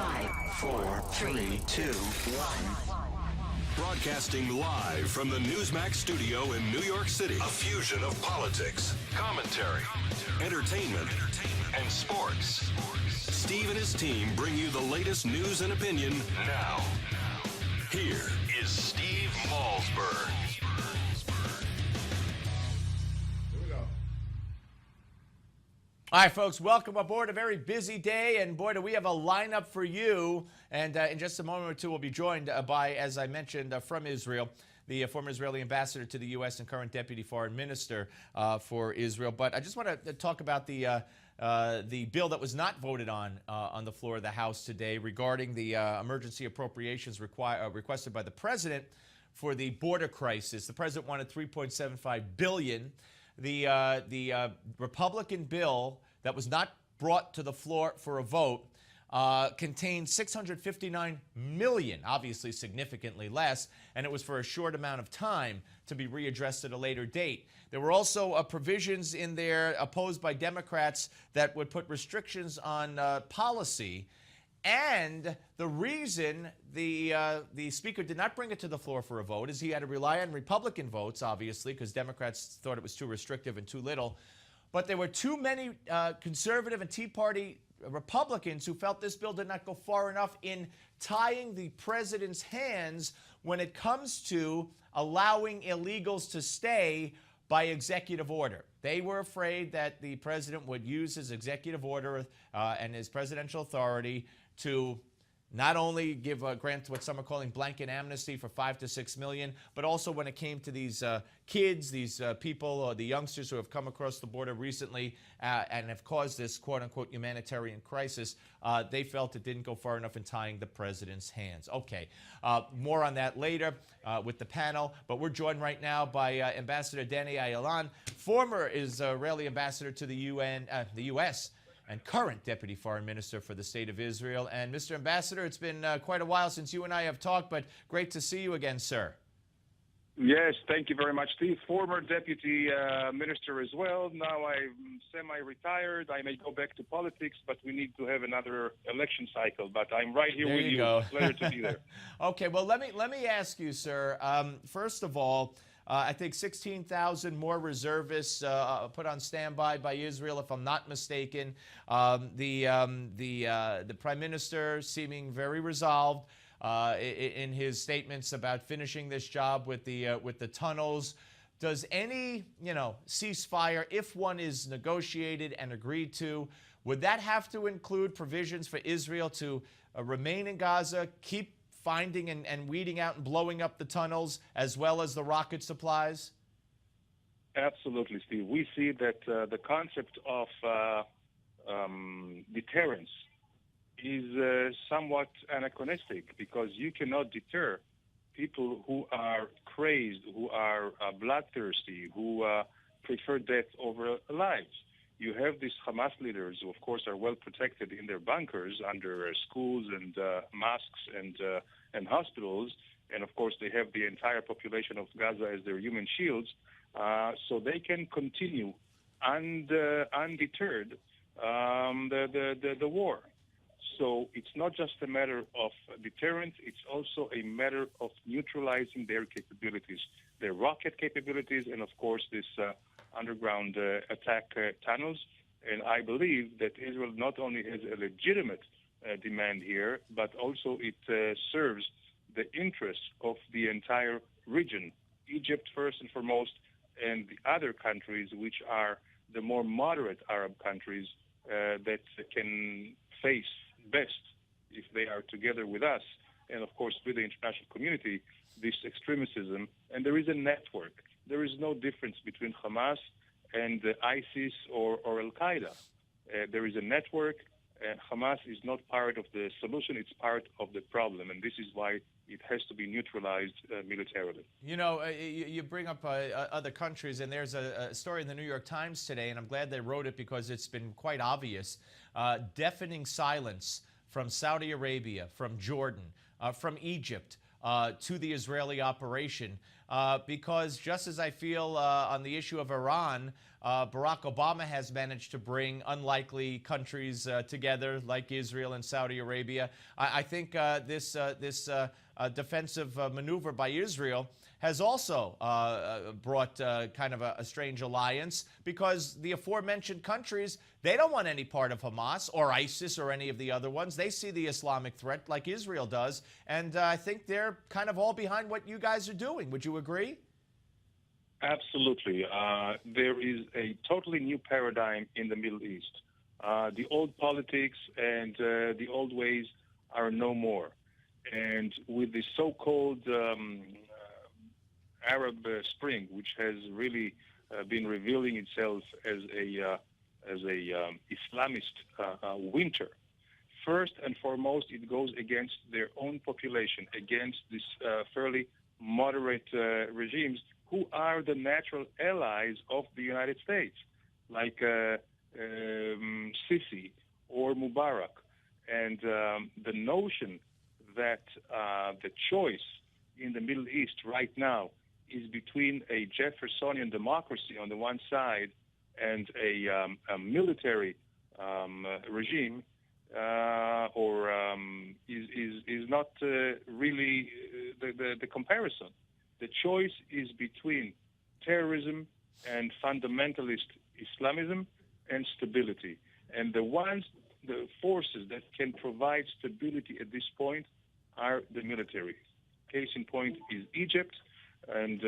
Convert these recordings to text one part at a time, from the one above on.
5, 4, 3, 2, 1. Broadcasting live from the Newsmax studio in New York City. A fusion of politics, commentary, entertainment, and sports. Steve and his team bring you the latest news and opinion now. Here is Steve Malzberg. All right, folks, welcome aboard. A very busy day, and boy, do we have a lineup for you. And in just a moment or two, we'll be joined by, as I mentioned, from Israel, the former Israeli ambassador to the U.S. and current deputy foreign minister for Israel. But I just want to talk about the bill that was not voted on the floor of the House today regarding the emergency appropriations requested by the president for the border crisis. The president wanted $3.75 billion. The Republican bill that was not brought to the floor for a vote contained $659 million, obviously significantly less, and it was for a short amount of time to be readdressed at a later date. There were also provisions in there opposed by Democrats that would put restrictions on policy. And the reason the Speaker did not bring it to the floor for a vote is he had to rely on Republican votes, obviously, because Democrats thought it was too restrictive and too little. But there were too many conservative and Tea Party Republicans who felt this bill did not go far enough in tying the president's hands when it comes to allowing illegals to stay by executive order. They were afraid that the president would use his executive order and his presidential authority to not only give a grant to what some are calling blanket amnesty for $5 to $6 million, but also when it came to these kids, these people, the youngsters who have come across the border recently and have caused this quote-unquote humanitarian crisis, they felt it didn't go far enough in tying the president's hands. Okay, more on that later with the panel, but we're joined right now by Ambassador Danny Ayalon, former Israeli ambassador to the U.S., and current Deputy Foreign Minister for the State of Israel. And Mr. Ambassador, it's been quite a while since you and I have talked, but great to see you again, sir. Yes, thank you very much, Steve. Former Deputy Minister as well. Now I'm semi-retired. I may go back to politics, but we need to have another election cycle. But I'm right here with you. Go. Pleasure to be there. Okay, well, let me ask you, sir. First of all, I think 16,000 more reservists put on standby by Israel, if I'm not mistaken. The Prime Minister seeming very resolved in his statements about finishing this job with the tunnels. Does any ceasefire, if one is negotiated and agreed to, would that have to include provisions for Israel to remain in Gaza, keep finding and weeding out and blowing up the tunnels, as well as the rocket supplies? Absolutely, Steve. We see that the concept of deterrence is somewhat anachronistic, because you cannot deter people who are crazed, who are bloodthirsty, who prefer death over lives. You have these Hamas leaders who, of course, are well protected in their bunkers under schools and mosques and hospitals. And, of course, they have the entire population of Gaza as their human shields. So they can continue undeterred the war. So it's not just a matter of deterrence. It's also a matter of neutralizing their capabilities, their rocket capabilities, and, of course, this underground attack tunnels. And I believe that Israel not only has a legitimate demand here, but also it serves the interests of the entire region, Egypt first and foremost, and the other countries which are the more moderate Arab countries that can face best, if they are together with us, and of course with the international community, this extremism. And there is a network. There is no difference between Hamas and ISIS or Al-Qaeda. There is a network. Hamas is not part of the solution, it's part of the problem, and this is why it has to be neutralized militarily. You know, you bring up other countries, and there's a story in the New York Times today, and I'm glad they wrote it because it's been quite obvious. Deafening silence from Saudi Arabia, from Jordan, from Egypt, to the Israeli operation. because just as I feel on the issue of Iran, Barack Obama has managed to bring unlikely countries together like Israel and Saudi Arabia. I think this defensive maneuver by Israel has also brought kind of a strange alliance, because the aforementioned countries, they don't want any part of Hamas or ISIS or any of the other ones. They see the Islamic threat like Israel does, and I think they're kind of all behind what you guys are doing. Would you agree? Absolutely. There is a totally new paradigm in the Middle East. The old politics and the old ways are no more. And with the so-called Arab Spring, which has really been revealing itself as a Islamist winter, first and foremost, it goes against their own population, against these fairly moderate regimes who are the natural allies of the United States, like Sisi or Mubarak. And the notion that the choice in the Middle East right now is between a Jeffersonian democracy on the one side and a military regime is not really the comparison. The choice is between terrorism and fundamentalist Islamism and stability. And the forces that can provide stability at this point are the military. Case in point is Egypt, and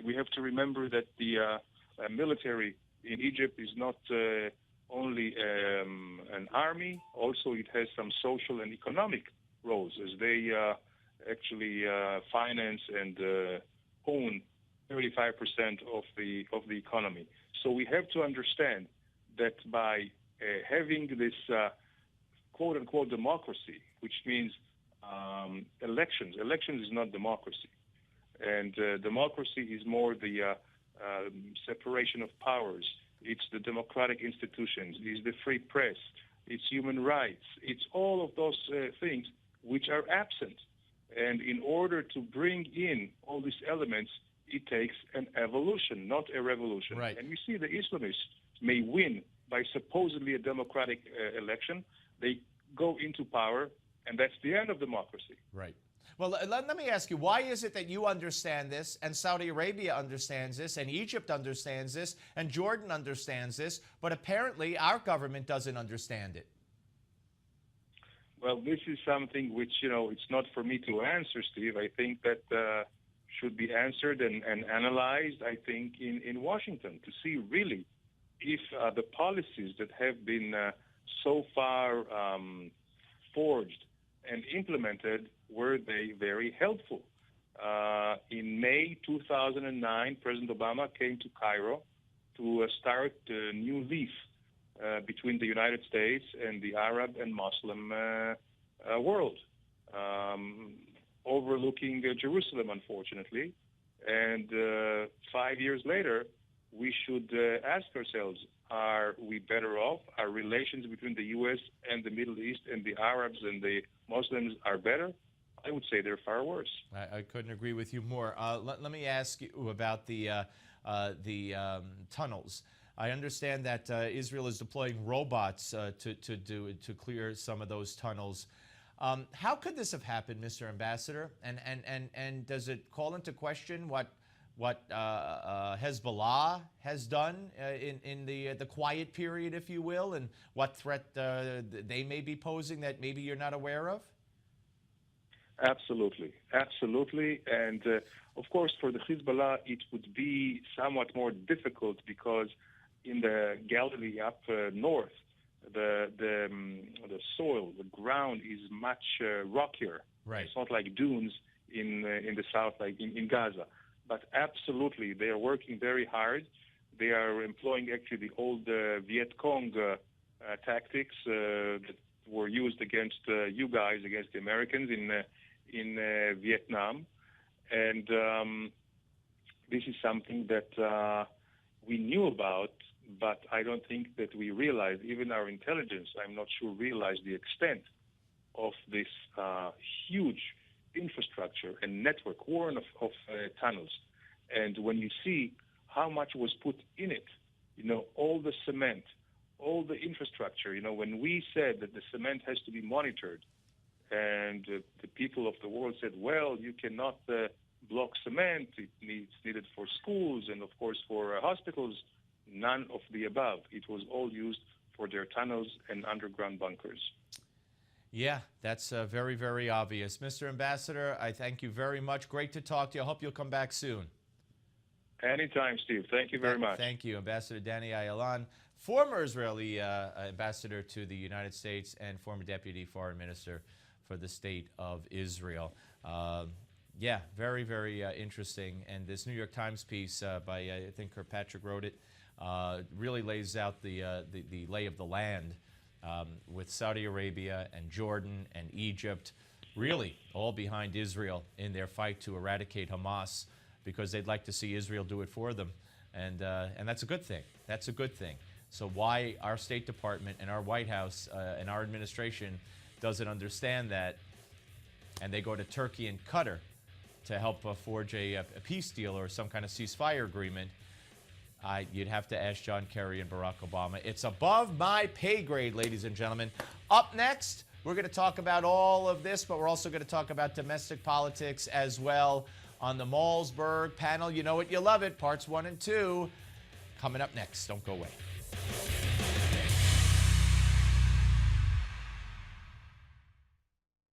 we have to remember that the military in Egypt is not only an army, also it has some social and economic roles, as they actually finance and own 35% of the economy. So we have to understand that by having this quote-unquote democracy, which means elections is not democracy. And democracy is more the separation of powers. It's the democratic institutions. It's the free press. It's human rights. It's all of those things which are absent. And in order to bring in all these elements, it takes an evolution, not a revolution. Right. And we see the Islamists may win by supposedly a democratic election. They go into power, and that's the end of democracy. Right. Well, let me ask you, why is it that you understand this, and Saudi Arabia understands this, and Egypt understands this, and Jordan understands this, but apparently our government doesn't understand it? Well, this is something which, it's not for me to answer, Steve. I think that should be answered and analyzed, I think, in Washington, to see really if the policies that have been so far forged and implemented, were they very helpful. In May 2009, President Obama came to Cairo to start a new leaf between the United States and the Arab and Muslim world, overlooking Jerusalem, unfortunately. And 5 years later, we should ask ourselves, are we better off? Are relations between the U.S. and the Middle East and the Arabs and the Muslims are better? I would say they're far worse. I couldn't agree with you more. Let me ask you about the tunnels. I understand that Israel is deploying robots to clear some of those tunnels. How could this have happened, Mr. Ambassador? And does it call into question what Hezbollah has done in the quiet period, if you will, and what threat they may be posing that maybe you're not aware of? Absolutely. And of course, for the Hezbollah, it would be somewhat more difficult because in the Galilee up north, the soil, the ground is much rockier. Right. It's not like dunes in the south, like in Gaza. But absolutely, they are working very hard. They are employing actually the old Viet Cong tactics that were used against you guys, against the Americans in Vietnam. And this is something that we knew about, but I don't think that we realized, even our intelligence, I'm not sure, realized the extent of this huge infrastructure and network, war of tunnels. And when you see how much was put in it, all the cement, all the infrastructure, when we said that the cement has to be monitored, and the people of the world said, well, you cannot block cement, it's needed for schools and, of course, for hospitals, none of the above. It was all used for their tunnels and underground bunkers. Yeah, that's very, very obvious. Mr. Ambassador, I thank you very much. Great to talk to you. I hope you'll come back soon. Anytime, Steve. Thank you very much. Thank you, Ambassador Danny Ayalon, former Israeli ambassador to the United States and former deputy foreign minister for the state of Israel. Yeah, very, very interesting. And this New York Times piece by, I think Kirkpatrick wrote it, really lays out the lay of the land with Saudi Arabia and Jordan and Egypt, really all behind Israel in their fight to eradicate Hamas, because they'd like to see Israel do it for them. And that's a good thing. That's a good thing. So why our State Department and our White House and our administration doesn't understand that, and they go to Turkey and Qatar to help forge a peace deal or some kind of ceasefire agreement, you'd have to ask John Kerry and Barack Obama. It's above my pay grade, ladies and gentlemen. Up next, we're going to talk about all of this, but we're also going to talk about domestic politics as well on the Malzberg panel. You know it, you love it. Parts 1 and 2 coming up next. Don't go away.